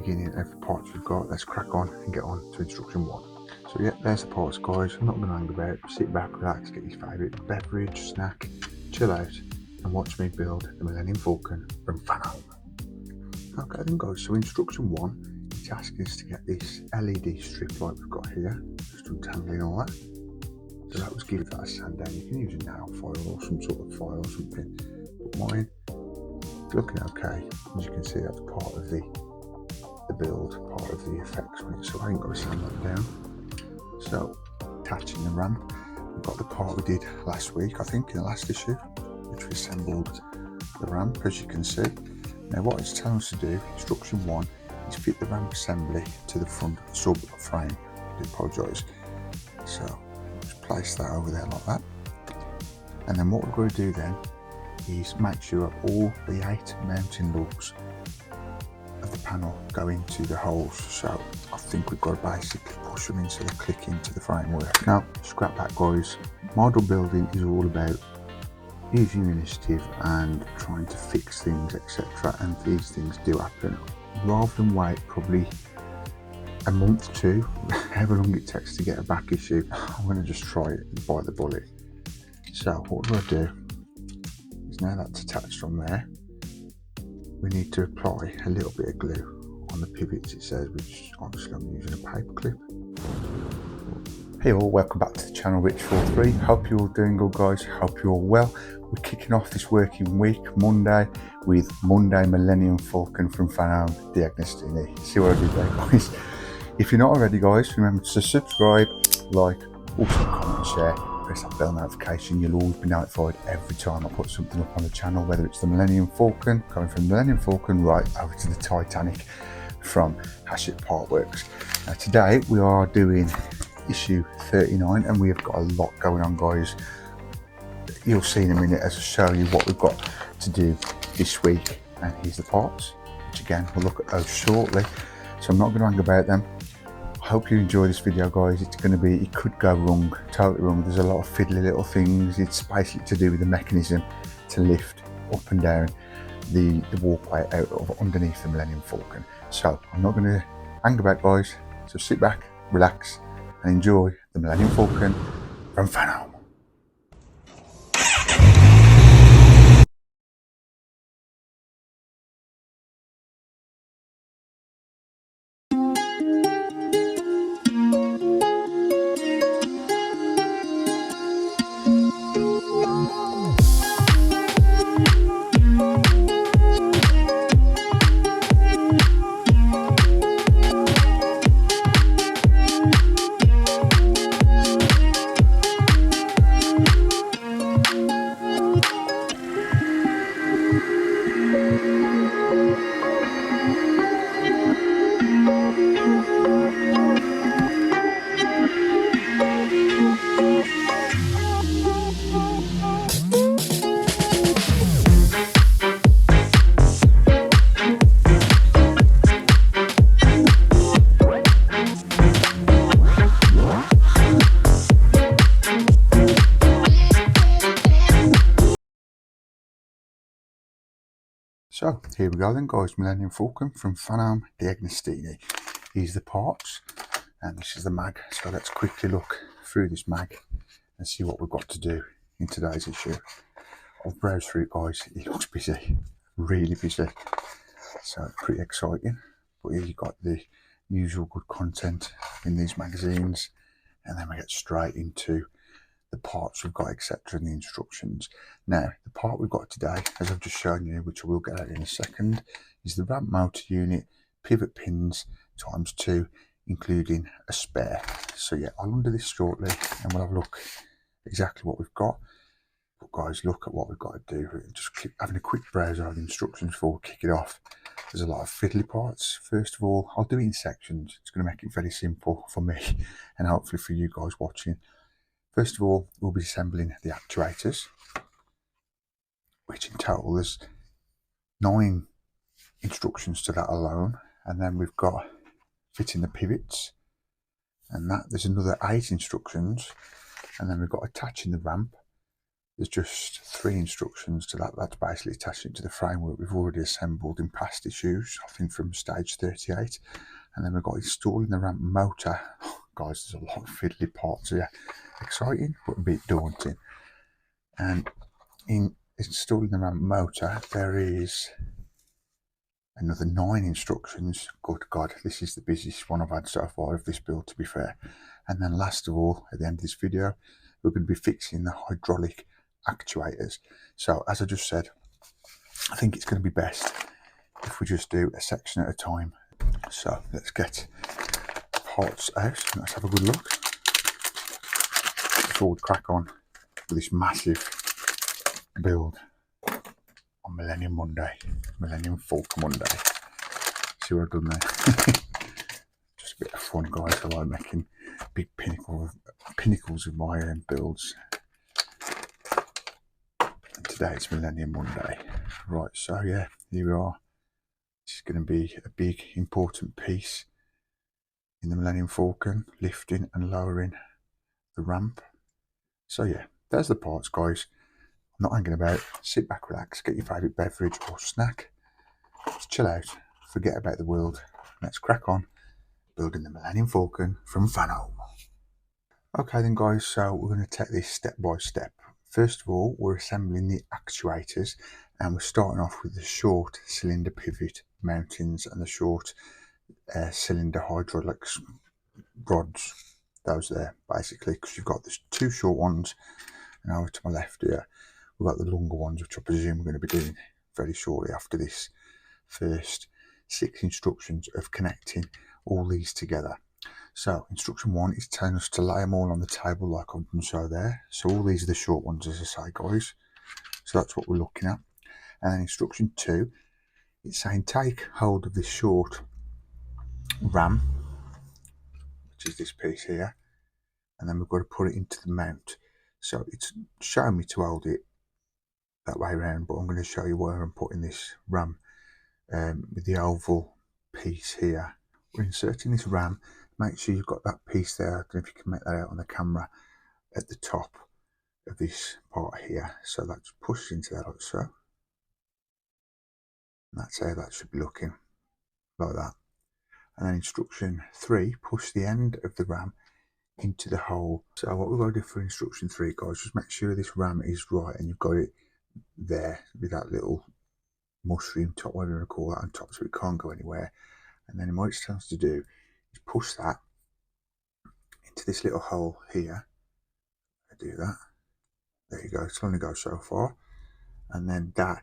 beginning of the parts we've got. Let's crack on and get on to instruction 1. So yeah, there's the parts, guys. I'm not going to hang about. Sit back, relax, get your favourite beverage, snack, chill out and watch me build the Millennium Falcon from Falcon. Okay then guys, so instruction 1, it's asking us to get this LED strip light we've got here, just untangling all that. So that was give that a sand down. You can use a nail file or some sort of file or something, but mine is looking okay. As you can see, that's part of the build, part of the effects on it, so I ain't got to sand that down. So attaching the ramp, we've got the part we did last week, I think in the last issue, which we assembled the ramp, as you can see. Now what it's telling us to do, instruction 1, is fit the ramp assembly to the front sub frame. I do apologise. So just place that over there like that. And then what we're going to do then is make sure all the 8 mounting lugs of the panel go into the holes. So I think we've got to basically push them in so they click into the framework. Now scrap that guys, model building is all about using initiative and trying to fix things, etc., and these things do happen. Rather than wait probably a month or 2, however long it takes to get a back issue, I'm going to just try it and bite the bullet. So what we're going to do is, now that's attached on there, we need to apply a little bit of glue on the pivots, it says, which obviously I'm using a paper clip. Hey all, welcome back to the channel, Rich43. Hope you're all doing good guys, hope you're all well. We're kicking off this working week, Monday, with Monday Millennium Falcon from Falcon the Agostini. See what I did there guys? If you're not already guys, remember to subscribe, like, also comment and share. Press that bell notification, you'll always be notified every time I put something up on the channel, whether it's the Millennium Falcon, coming from the Millennium Falcon right over to the Titanic from Hachette Partworks. Now today we are doing issue 39 and we have got a lot going on guys. You'll see in a minute as I show you what we've got to do this week, and here's the parts, which again we'll look at those shortly, so I'm not going to hang about them. I hope you enjoy this video guys. It's going to be, it could go wrong, totally wrong. There's a lot of fiddly little things. It's basically to do with the mechanism to lift up and down the walkway out of underneath the Millennium Falcon. So I'm not going to hang about guys, so sit back, relax and enjoy the Millennium Falcon from Falcon. So here we go then guys, Millennium Falcon from Falcon the Agostini. Here's the parts and this is the mag. So let's quickly look through this mag and see what we've got to do in today's issue. I've browsed through it guys, it looks busy, really busy. So pretty exciting. But here you've got the usual good content in these magazines, and then we get straight into the parts we've got, etc., and the instructions. Now the part we've got today, as I've just shown you, which I will get at in a second, is the ramp motor unit, pivot pins ×2, including a spare. So yeah, I'll undo this shortly and we'll have a look exactly what we've got. But guys, look at what we've got to do. Just having a quick browse over the instructions before we kick it off. There's a lot of fiddly parts. First of all, I'll do it in sections. It's going to make it very simple for me and hopefully for you guys watching. First of all, we'll be assembling the actuators, which in total there's 9 instructions to that alone. And then we've got fitting the pivots, and that there's another 8 instructions. And then we've got attaching the ramp, there's just 3 instructions to that. That's basically attaching it to the framework we've already assembled in past issues, I think from stage 38. And then we've got installing the ramp motor. Oh, guys, there's a lot of fiddly parts here. Exciting, but a bit daunting. And in installing the ramp motor, there is another 9 instructions. Good God, this is the busiest one I've had so far of this build, to be fair. And then last of all, at the end of this video, we're going to be fixing the hydraulic actuators. So as I just said, I think it's going to be best if we just do a section at a time. So let's get parts out. Let's have a good look before we crack on with this massive build on Millennium Monday, Millennium Falcon Monday. See what I've done there? Just a bit of fun, guys. I like making big pinnacles of my own builds. And today it's Millennium Monday. Right, so yeah, here we are. This is going to be a big, important piece in the Millennium Falcon, lifting and lowering the ramp. So yeah, there's the parts, guys. I'm not hanging about. Sit back, relax, get your favourite beverage or snack. Just chill out, forget about the world. Let's crack on building the Millennium Falcon from Fano. Okay then, guys, so we're going to take this step by step. First of all, we're assembling the actuators, and we're starting off with the short cylinder pivot mountings and the short cylinder hydraulics rods. Those there, basically, because you've got these 2 short ones, and over to my left here, we've got the longer ones, which I presume we're going to be doing very shortly after this first 6 instructions of connecting all these together. So instruction 1 is telling us to lay them all on the table like I've done so there. So all these are the short ones, as I say, guys. So that's what we're looking at. And then instruction 2, it's saying take hold of this short ram, which is this piece here, and then we've got to put it into the mount. So it's showing me to hold it that way around, but I'm going to show you where I'm putting this ram with the oval piece here. We're inserting this ram. Make sure you've got that piece there. I don't know if you can make that out on the camera at the top of this part here. So that's pushed into there like so. And that's how that should be looking, like that. And then instruction 3, push the end of the ram into the hole. So what we're going to do for instruction 3, guys, just make sure this ram is right and you've got it there with that little mushroom top, whatever you want to call that, on top, so it can't go anywhere. And then what it tells us to do is push that into this little hole here. I do that. There you go. It's only go so far, and then that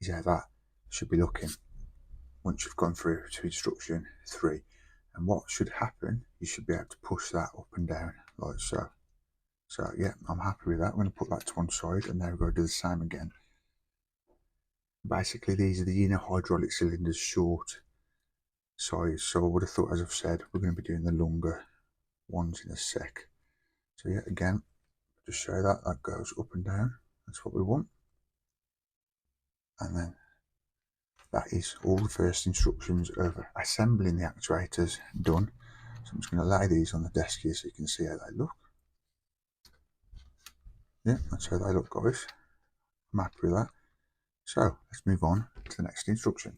is how that should be looking once you've gone through to instruction 3. And what should happen, you should be able to push that up and down like so. So yeah, I'm happy with that. I'm going to put that to one side, and now we're going to do the same again. Basically, these are the inner hydraulic cylinders, short size. So I would have thought, as I've said, we're going to be doing the longer ones in a sec. So yeah, again, just show that goes up and down. That's what we want. And then that is all the first instructions of assembling the actuators done. So I'm just going to lay these on the desk here so you can see how they look. Yeah, that's how they look, guys. I'm happy with that. So let's move on to the next instruction.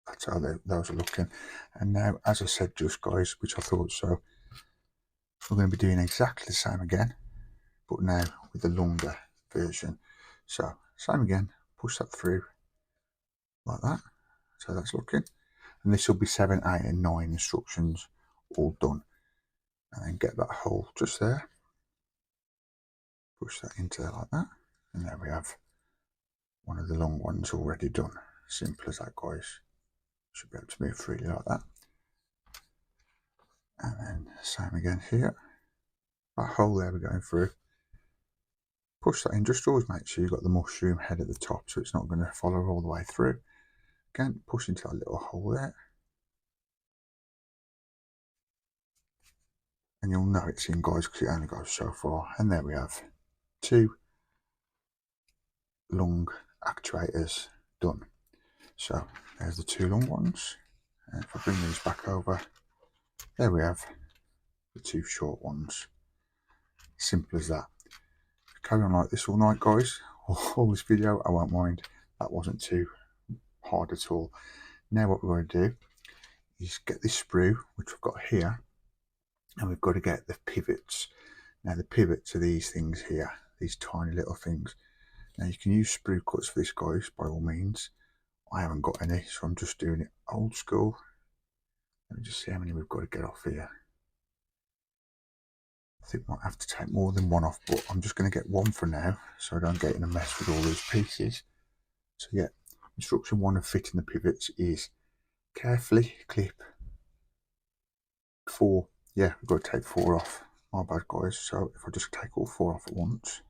That's how those are looking. And now, as I said just, guys, which I thought so, we're going to be doing exactly the same again, but now with the longer version. So same again, push that through like that. So that's looking. And this will be 7, 8 and 9 instructions all done. And then get that hole just there. Push that into there like that. And there we have one of the long ones already done. Simple as that, guys. Should be able to move freely like that. And then same again here. That hole there we're going through. Push that in. Just always make sure you've got the mushroom head at the top so it's not going to follow all the way through. Again, push into that little hole there. And you'll know it's in, guys, because it only goes so far. And there we have 2 long actuators done. So there's the 2 long ones. And if I bring these back over, there we have the 2 short ones. Simple as that. Carry on like this all night, guys, all this video, I won't mind. That wasn't too hard at all. Now what we're going to do is get this sprue, which we've got here, and we've got to get the pivots. Now the pivots are these things here, these tiny little things. Now you can use sprue cuts for this, guys, by all means. I haven't got any, so I'm just doing it old school. Let me just see how many we've got to get off here. I think I might have to take more than one off, but I'm just going to get one for now, so I don't get in a mess with all these pieces. So yeah, instruction 1 of fitting the pivots is carefully clip 4. Yeah, we've got to take 4 off. My bad, guys. So if I just take all 4 off at once,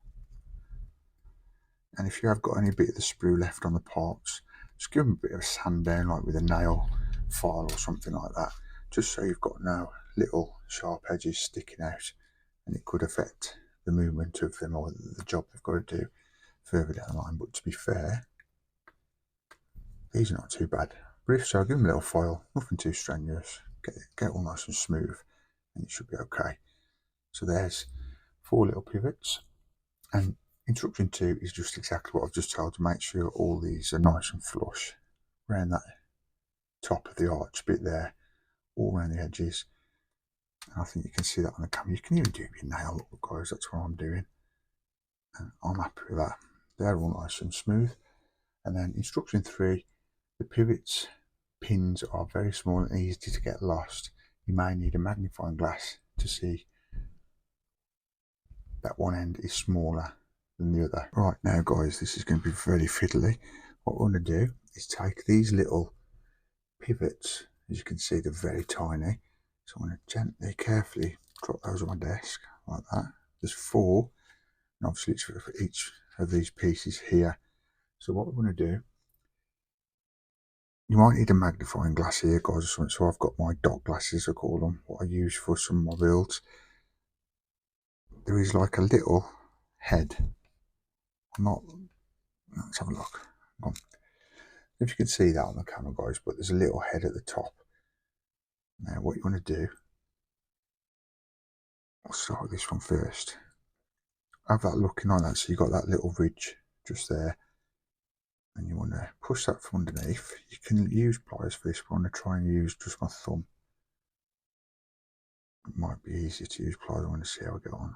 and if you have got any bit of the sprue left on the parts, just give them a bit of a sand down, like with a nail file or something like that, just so you've got no little sharp edges sticking out, and it could affect the movement of them or the job they've got to do further down the line. But to be fair, these are not too bad. But if so, give them a little foil, nothing too strenuous, get all nice and smooth, and it should be okay. So there's 4 little pivots, and instruction 2 is just exactly what I've just told you. Make sure all these are nice and flush around that top of the arch bit there, all around the edges. And I think you can see that on the camera. You can even do it with your nail, look, guys, that's what I'm doing, and I'm happy with that. They're all nice and smooth. And then instruction 3, the pivots pins are very small and easy to get lost. You may need a magnifying glass to see that one end is smaller than the other. Right, now guys, this is going to be very fiddly. What we're going to do is take these little pivots, as you can see they're very tiny, so I'm going to gently, carefully drop those on my desk like that. There's 4, and obviously it's for each of these pieces here. So what we're going to do, you might need a magnifying glass here, guys, or something. So I've got my dot glasses, I call them, what I use for some of my builds. There is like a little head. Let's have a look. If you can see that on the camera, guys, but there's a little head at the top. Now what you want to do, I'll start with this one first. Have that looking like that, so you've got that little ridge just there, and you want to push that from underneath. You can use pliers for this, but I'm going to try and use just my thumb. It might be easier to use pliers. I want to see how I get on.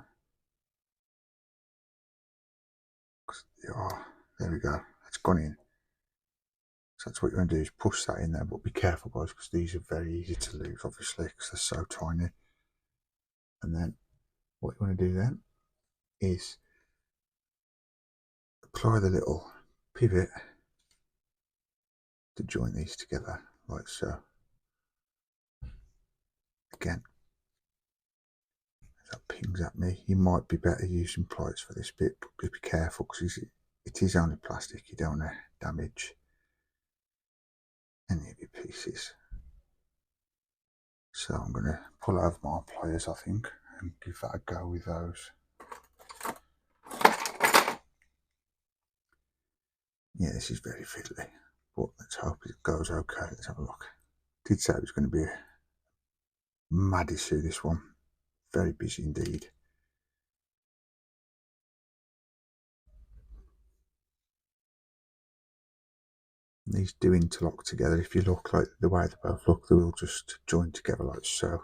There we go, that's gone in. So that's what you're going to do, is push that in there, but be careful, guys, because these are very easy to lose, obviously, because they're so tiny. And then what you want to do then is apply the little pivot to join these together, like so. Again, that pings at me. You might be better using pliers for this bit, but be careful, because it is only plastic. You don't want to damage any of your pieces. So I'm going to pull over my pliers, I think, and give that a go with those. Yeah, this is very fiddly, but let's hope it goes okay. Let's have a look. Did say it was going to be a mad issue, this one. Very busy indeed. And these do interlock together. If you look, like the way they both look, they will just join together like so.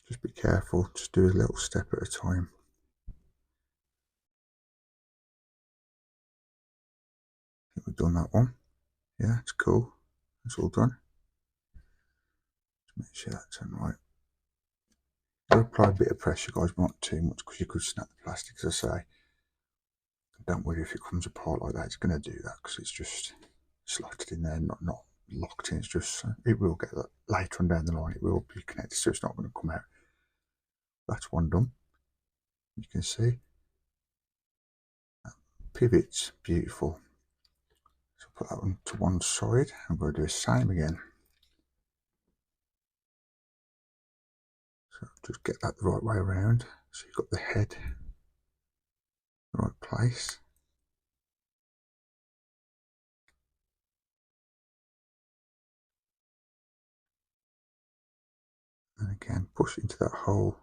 Just be careful, just do a little step at a time. I think we've done that one. Yeah, it's cool. That's all done. Just make sure that's done right. I'll apply a bit of pressure, guys, but not too much, because you could snap the plastic, as I say. Don't worry if it comes apart like that, it's going to do that, because it's just slotted in there, not locked in. It's just, it will get that later on down the line, it will be connected, so it's not going to come out. That's one done. You can see that pivot's beautiful. So put that one to one side. I'm going to do the same again. So just get that the right way around, so you've got the head in the right place. again, push into that hole.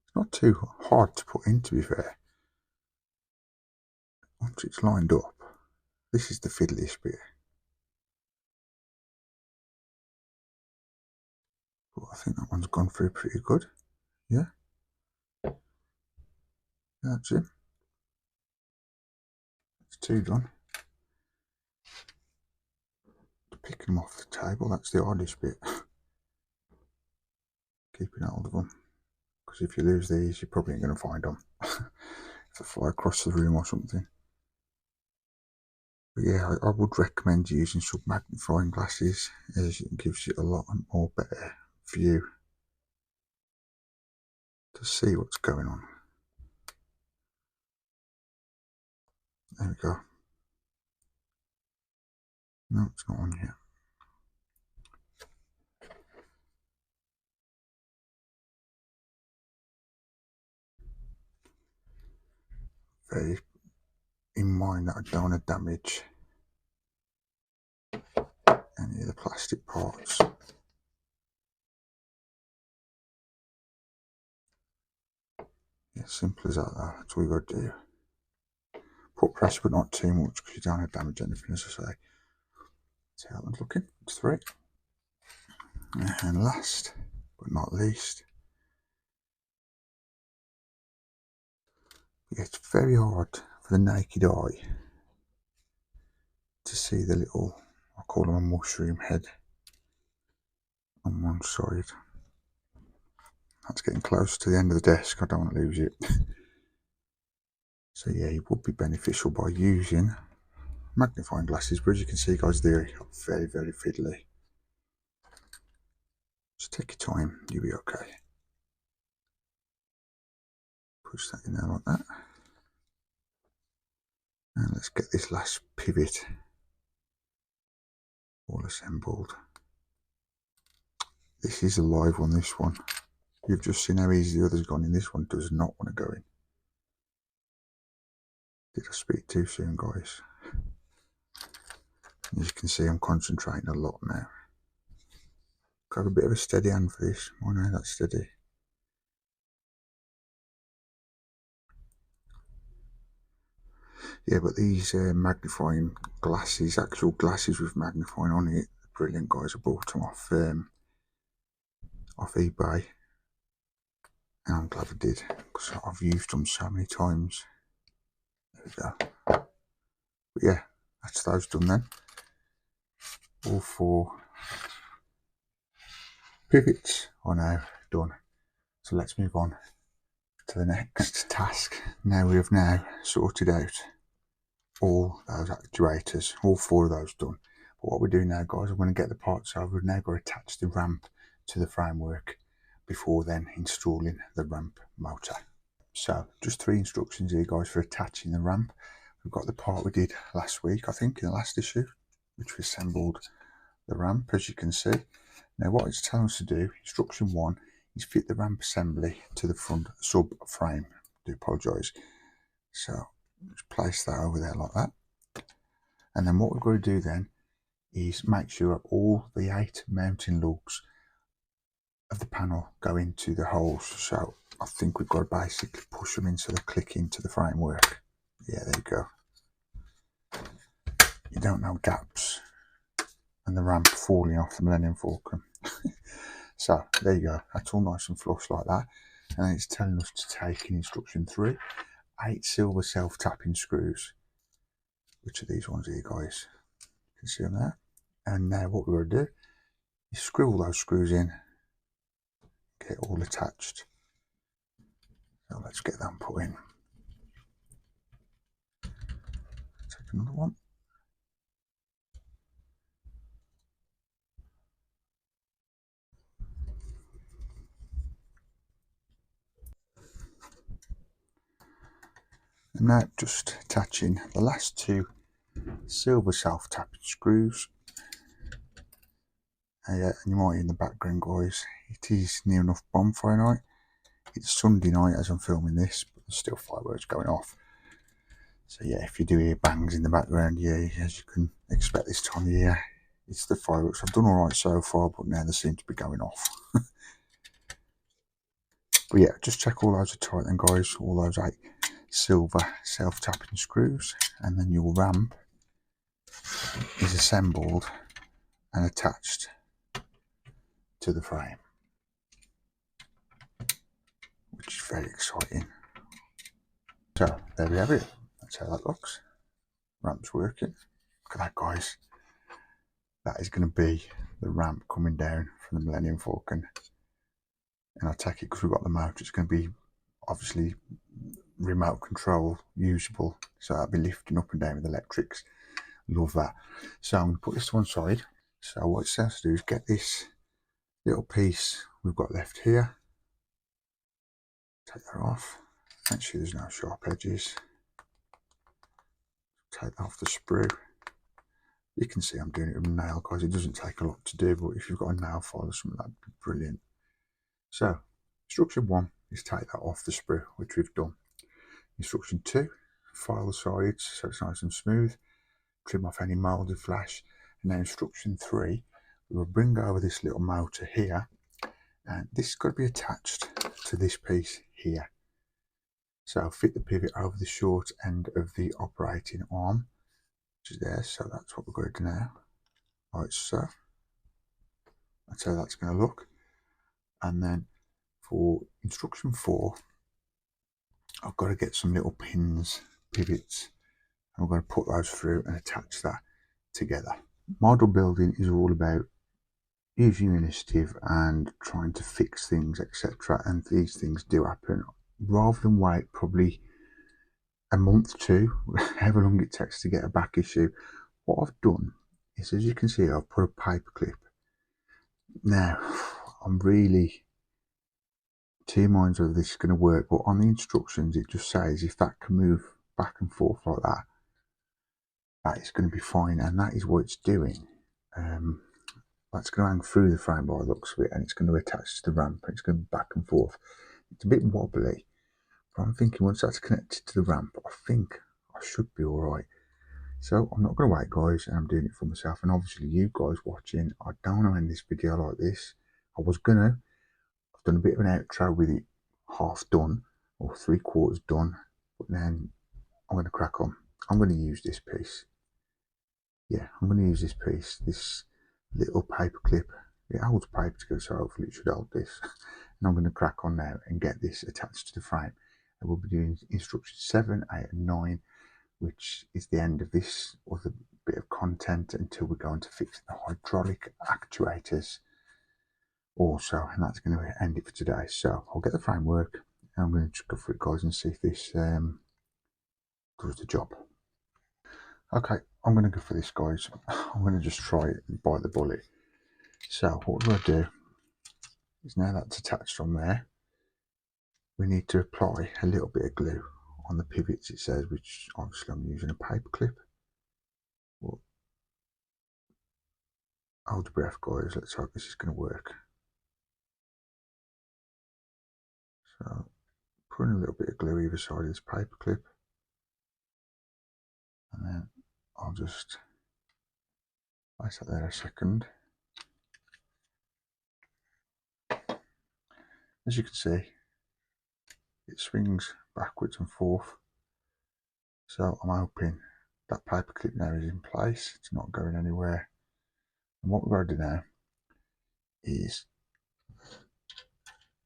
It's not too hard to put in, to be fair. Once it's lined up, this is the fiddliest bit. But I think that one's gone through pretty good. Yeah. That's it. It's 2 done. Picking them off the table, that's the hardest bit. Keeping hold of them. Because if you lose these, you're probably ain't going to find them. If they fly across the room or something. But yeah, I would recommend using some magnifying glasses, as it gives you a lot more better view to see what's going on. There we go. No, it's not on yet. Very in mind that I don't want to damage any of the plastic parts. Yeah, simple as that. That's all you got to do. Put pressure, but not too much, because you don't want to damage anything, as I say. See how that's looking. It's 3. And last but not least, it's very hard for the naked eye to see the little, I call them a mushroom head on one side. That's getting close to the end of the desk. I don't want to lose it. So yeah, it would be beneficial by using magnifying glasses, but as you can see, guys, they're very, very fiddly. Just take your time, you'll be okay. Push that in there like that. And let's get this last pivot all assembled. This is a live one, this one. You've just seen how easy the other's gone in. This one does not want to go in. Did I speak too soon, guys? As you can see, I'm concentrating a lot now. Got a bit of a steady hand for this. Oh no, that's steady. Yeah, but these magnifying glasses, actual glasses with magnifying on it, brilliant, guys. I bought them off eBay, and I'm glad I did, because I've used them so many times. There we go. But yeah, that's those done then. All 4 pivots are now done. So let's move on to the next task. Now we have now sorted out all those actuators, all 4 of those done. But what we do now, guys, I'm going to get the parts over. We've now got to attach the ramp to the framework before then installing the ramp motor. So just 3 instructions here, guys, for attaching the ramp. We've got the part we did last week, I think, in the last issue, which we assembled the ramp, as you can see. Now what it's telling us to do, instruction 1, is fit the ramp assembly to the front sub frame. I do apologise. So just place that over there like that. And then what we're going to do then is make sure all the 8 mounting lugs of the panel go into the holes. So I think we've got to basically push them in so they click into the framework. Yeah, there you go. You don't know gaps and the ramp falling off the Millennium Falcon. So there you go. That's all nice and flush like that. And then it's telling us to take in instruction 3, 8 silver self-tapping screws, which are these ones here, guys. You can see them there. And now what we're going to do is screw all those screws in, get all attached. So let's get them put in. Take another one. And now just attaching the last 2 silver self-tapping screws. And you might hear in the background, guys, it is near enough bonfire night. It's Sunday night as I'm filming this, but there's still fireworks going off. So yeah, if you do hear bangs in the background, yeah, as you can expect this time of year, It's the fireworks. I've done all right so far, but now they seem to be going off. But yeah, just check all those are tight then, guys. All those 8 silver self-tapping screws, and then your ramp is assembled and attached to the frame, which is very exciting. So there we have it. That's how that looks. Ramp's working. Look at that, guys. That is going to be the ramp coming down from the Millennium Falcon. And I take it because we've got the motor, it's going to be obviously remote control usable. So I'll be lifting up and down with electrics. Love that. So I'm going to put this to one side. So what it's supposed to do is get this little piece we've got left here. Take that off. Make sure there's no sharp edges. Take that off the sprue. You can see I'm doing it with a nail, guys. It doesn't take a lot to do, but if you've got a nail file or something, that'd be brilliant. So, instruction 1 is take that off the sprue, which we've done. Instruction 2, file the sides so it's nice and smooth. Trim off any moulded flash. And then instruction 3, we will bring over this little motor here, and this has got to be attached to this piece here. So fit the pivot over the short end of the operating arm, which is there. So that's what we're going to do now. Like so. That's how that's going to look. And then for instruction 4, I've got to get some little pins, pivots, and we're going to put those through and attach that together. Model building is all about using initiative and trying to fix things, etc. And these things do happen. Rather than wait probably a month, 2, however long it takes to get a back issue, what I've done is, as you can see, I've put a paper clip. Now, I'm really 2 minds whether this is going to work, but on the instructions it just says if that can move back and forth like that, that is going to be fine, and that is what it's doing. That's going to hang through the frame by the looks of it, and it's going to attach to the ramp, and it's going to be back and forth. It's a bit wobbly, but I'm thinking once that's connected to the ramp, I think I should be alright. So I'm not going to wait, guys, and I'm doing it for myself, and obviously you guys watching. I don't want to end this video like this. I've done a bit of an outro with it half done, or 3/4 done, but then I'm going to crack on. I'm going to use this piece. Yeah, I'm going to use this piece, this little paper clip. It holds paper together, so hopefully it should hold this. And I'm going to crack on now and get this attached to the frame. And we'll be doing instructions 7, 8 and 9, which is the end of this other bit of content until we go on to fix the hydraulic actuators also, and that's going to end it for today. So I'll get the framework and I'm going to just go through it, guys, and see if this does the job. Okay, I'm going to go for this, guys. I'm going to just try it and bite the bullet. So what we're going to do is, now that's attached on there, we need to apply a little bit of glue on the pivots, it says, which obviously I'm using a paper clip. Well, hold your breath, guys. Let's hope this is going to work. So putting a little bit of glue either side of this paper clip, and then I'll just place that there a second. As you can see, it swings backwards and forth. So I'm hoping that paper clip now is in place. It's not going anywhere. And what we're going to do now is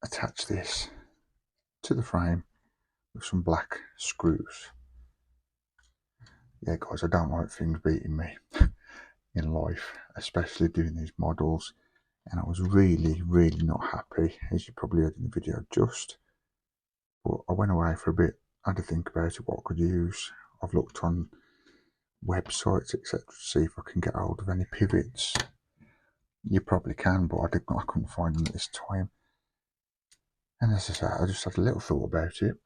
attach this to the frame with some black screws. Yeah, guys, I don't like things beating me in life, especially doing these models. And I was really not happy, as you probably heard in the video just. But I went away for a bit, I had to think about it, what I could use. I've looked on websites, etc., to see if I can get hold of any pivots. You probably can, but I couldn't find them at this time. And as I say, I just had a little thought about it.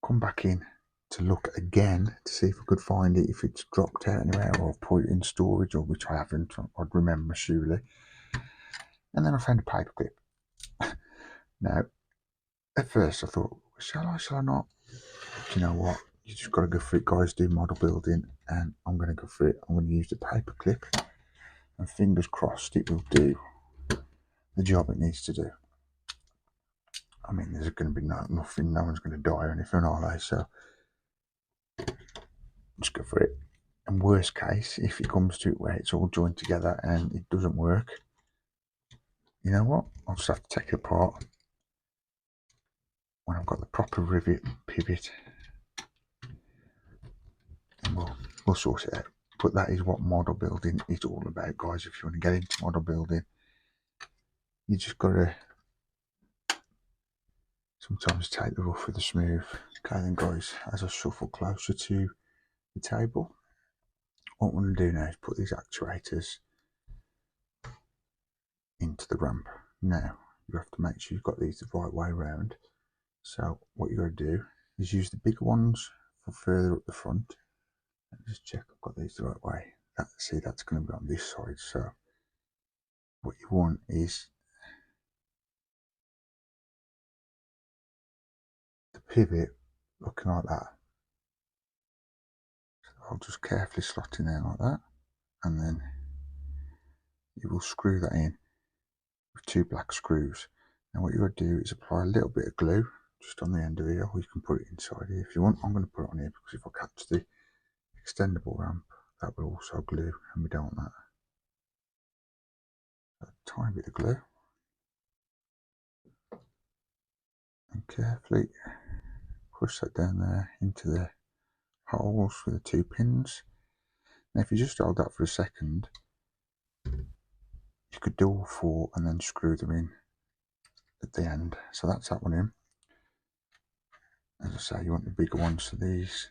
Come back in to look again to see if I could find it, if it's dropped out anywhere or I've put it in storage, or which I haven't. I'd remember surely. And then I found a paper clip. Now, at first I thought, shall I not? But you know what? You just got to go for it, guys. Do model building, and I'm going to go for it. I'm going to use the paper clip and fingers crossed it will do the job it needs to do. I mean, there's going to be nothing, no one's going to die or anything, are they? So just go for it. And worst case, if it comes to it where it's all joined together and it doesn't work, you know what? I'll just have to take it apart when I've got the proper rivet pivot, and we'll sort it out. But that is what model building is all about, guys. If you want to get into model building, you just got to sometimes take the rough with the smooth. Okay then, guys, as I shuffle closer to the table, what I want to do now is put these actuators into the ramp. Now you have to make sure you've got these the right way around. So what you've got to do is use the bigger ones for further up the front, and just check I've got these the right way. See, that's going to be on this side. So what you want is the pivot looking like that. So I'll just carefully slot in there like that, and then you will screw that in with 2 black screws. Now what you're going to do is apply a little bit of glue just on the end of here, or you can put it inside here if you want. I'm going to put it on here because if I catch the extendable ramp, that will also glue, and we don't want that. So a tiny bit of glue, and carefully push that down there into the holes with the 2 pins. Now if you just hold that for a second, you could do all 4 and then screw them in at the end. So that's that one in. As I say, you want the bigger ones. So these,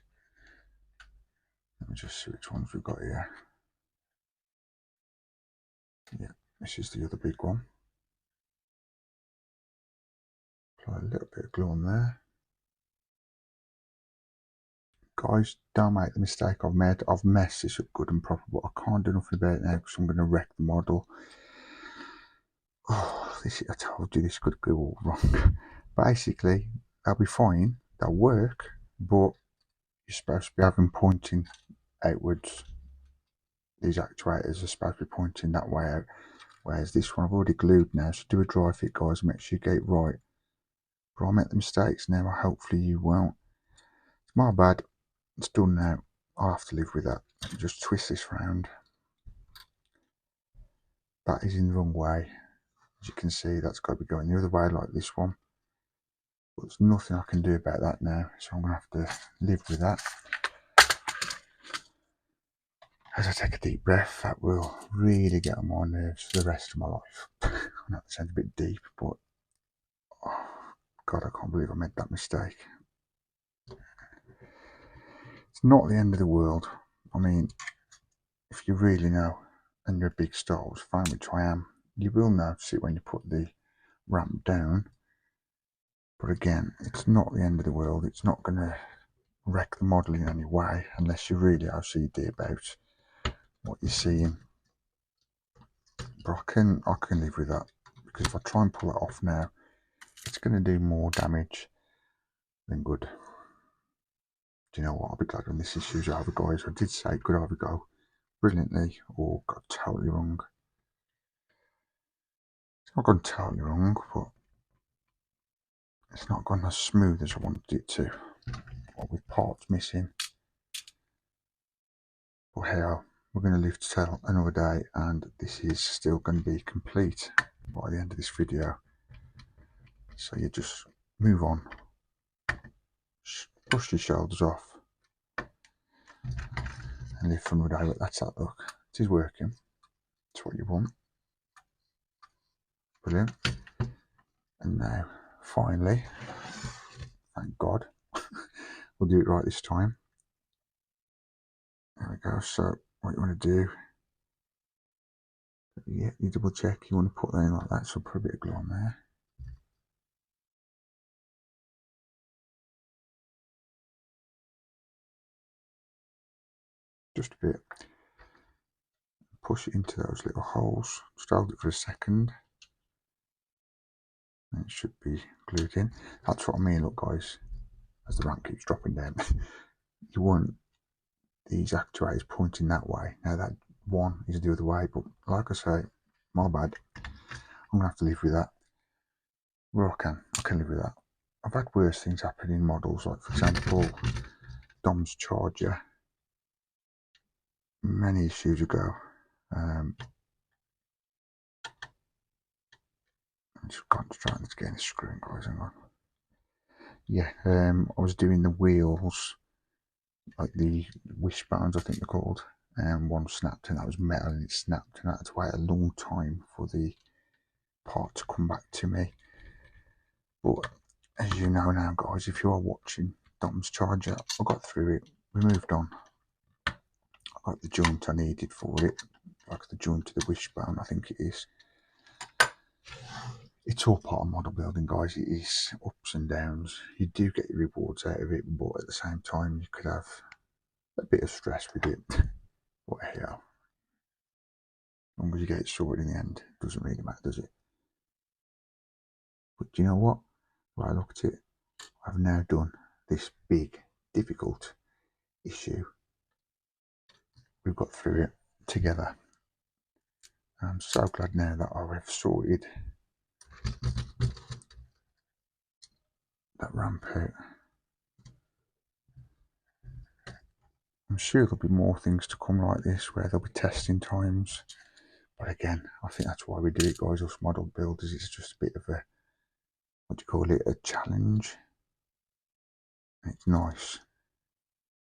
let me just see which ones we've got here. Yeah, this is the other big one. Apply a little bit of glue on there. Guys, don't make the mistake I've made. I've messed this up good and proper, but I can't do nothing about it now because I'm going to wreck the model. Oh, I told you this could go all wrong. Basically, they'll be fine, they'll work, but you're supposed to be having pointing outwards. These actuators are supposed to be pointing that way out, whereas this one I've already glued now. So do a dry fit, guys, and make sure you get it right. But I make the mistakes now, hopefully you won't. It's my bad, it's done now. I'll have to live with that. Just twist this round. That is in the wrong way. As you can see, that's got to be going the other way like this one. But there's nothing I can do about that now, so I'm going to have to live with that. As I take a deep breath, that will really get on my nerves for the rest of my life. I know that sounds a bit deep, but oh, God, I can't believe I made that mistake. It's not the end of the world. I mean, if you really know, and you're a big Star Wars fan, which I am, you will notice it when you put the ramp down. But again, it's not the end of the world. It's not going to wreck the model in any way, unless you really OCD about what you're seeing. But I can live with that, because if I try and pull it off now, it's going to do more damage than good. Do you know what? I'll be glad when this issue's over, guys. I did say it could either go brilliantly or got totally wrong. It's not gone totally wrong, but it's not gone as smooth as I wanted it to, or with parts missing. But hell, we're going to live to tell another day, and this is still going to be complete by the end of this video. So you just move on, brush your shoulders off, and live for another day. But that's that look. It is working. It's what you want. Brilliant. And now, finally, thank God, we'll do it right this time. There we go. So what you want to do, yeah, you double check. You want to put that in like that. So put a bit of glue on there. Just a bit. Push it into those little holes. Just hold it for a second. And it should be glued in. That's what I mean, look guys, as the ramp keeps dropping down. You want these actuators pointing that way. Now that one is the other way, but like I say, my bad. I'm gonna have to live with that. Well, I can live with that. I've had worse things happen in models, like for example, Dom's charger many issues ago. I'm just concentrating to get this screwing, guys. Hang on. Yeah, I was doing the wheels, like the wishbones, I think they're called, and one snapped, and that was metal, and it snapped, and I had to wait a long time for the part to come back to me. But as you know now, guys, if you are watching Dom's charger, I got through it. We moved on. I got the joint I needed for it, like the joint to the wishbone, I think it is. It's all part of model building, guys. It is ups and downs. You do get your rewards out of it, but at the same time, you could have a bit of stress with it. But hell, as long as you get it sorted in the end, it doesn't really matter, does it? But do you know what? When I look at it, I've now done this big, difficult issue. We've got through it together. I'm so glad now that I have sorted that ramp out. I'm sure there'll be more things to come like this, where there'll be testing times. But again, I think that's why we do it, guys, us model builders. It's just a bit of a, what do you call it, a challenge. It's nice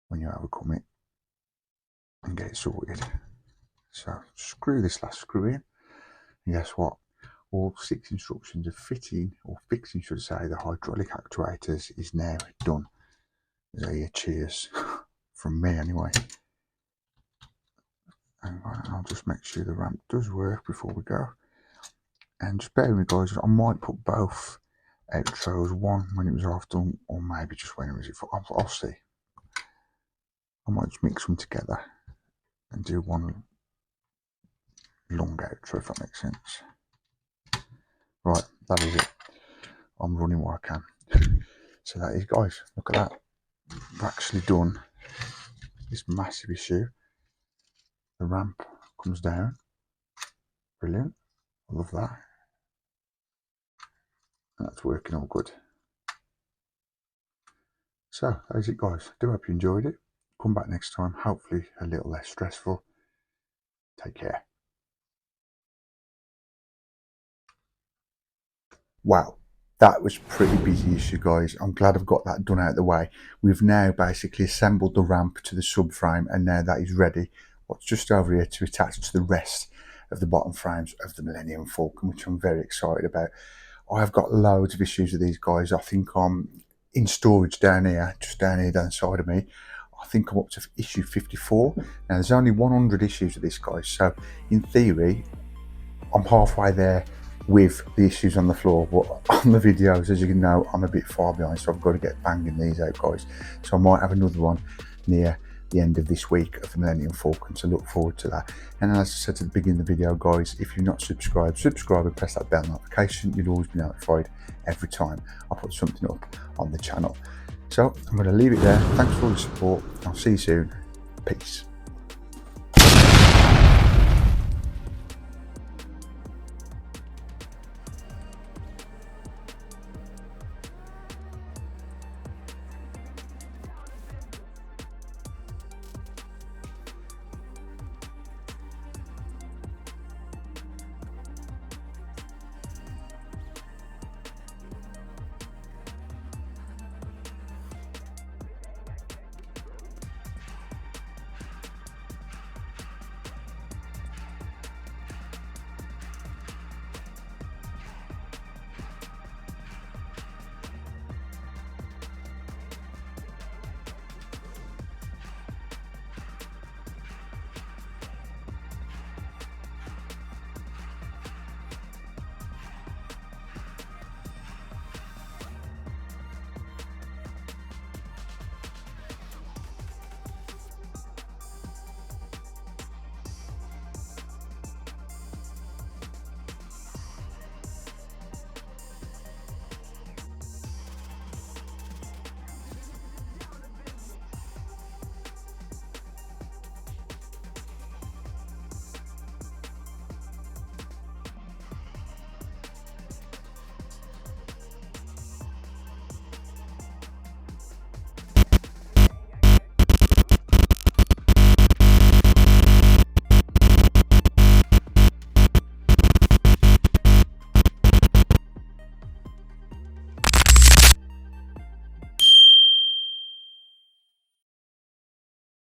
when you overcome it and get it sorted. So screw this last screw in, and guess what? All 6 instructions of fitting, or fixing should say, the hydraulic actuators is now done. So yeah, cheers from me anyway. And I'll just make sure the ramp does work before we go. And just bear with me, guys, I might put both outros, one when it was half done, or maybe just when it was, I'll see. I might just mix them together and do one long outro, if that makes sense. Right, that is it. I'm running what I can. So that is, guys, look at that. I've actually done this massive issue. The ramp comes down. Brilliant. I love that. That's working all good. So that is it, guys. I do hope you enjoyed it. Come back next time, hopefully a little less stressful. Take care. Wow, that was pretty busy issue, guys. I'm glad I've got that done out of the way. We've now basically assembled the ramp to the subframe, and now that is ready. What's just over here to attach to the rest of the bottom frames of the Millennium Falcon, which I'm very excited about. I've got loads of issues with these guys. I think I'm in storage down here, just down here down the side of me. I think I'm up to issue 54. Now there's only 100 issues with this, guys. So in theory, I'm halfway there with the issues on the floor, but on the videos, as you can know, I'm a bit far behind, so I've got to get banging these out, guys. So I might have another one near the end of this week of the Millennium Falcon, so look forward to that. And as I said at the beginning of the video, guys, if you're not subscribed, subscribe and press that bell notification. You'll always be notified every time I put something up on the channel. So I'm going to leave it there. Thanks for all the support. I'll see you soon. Peace.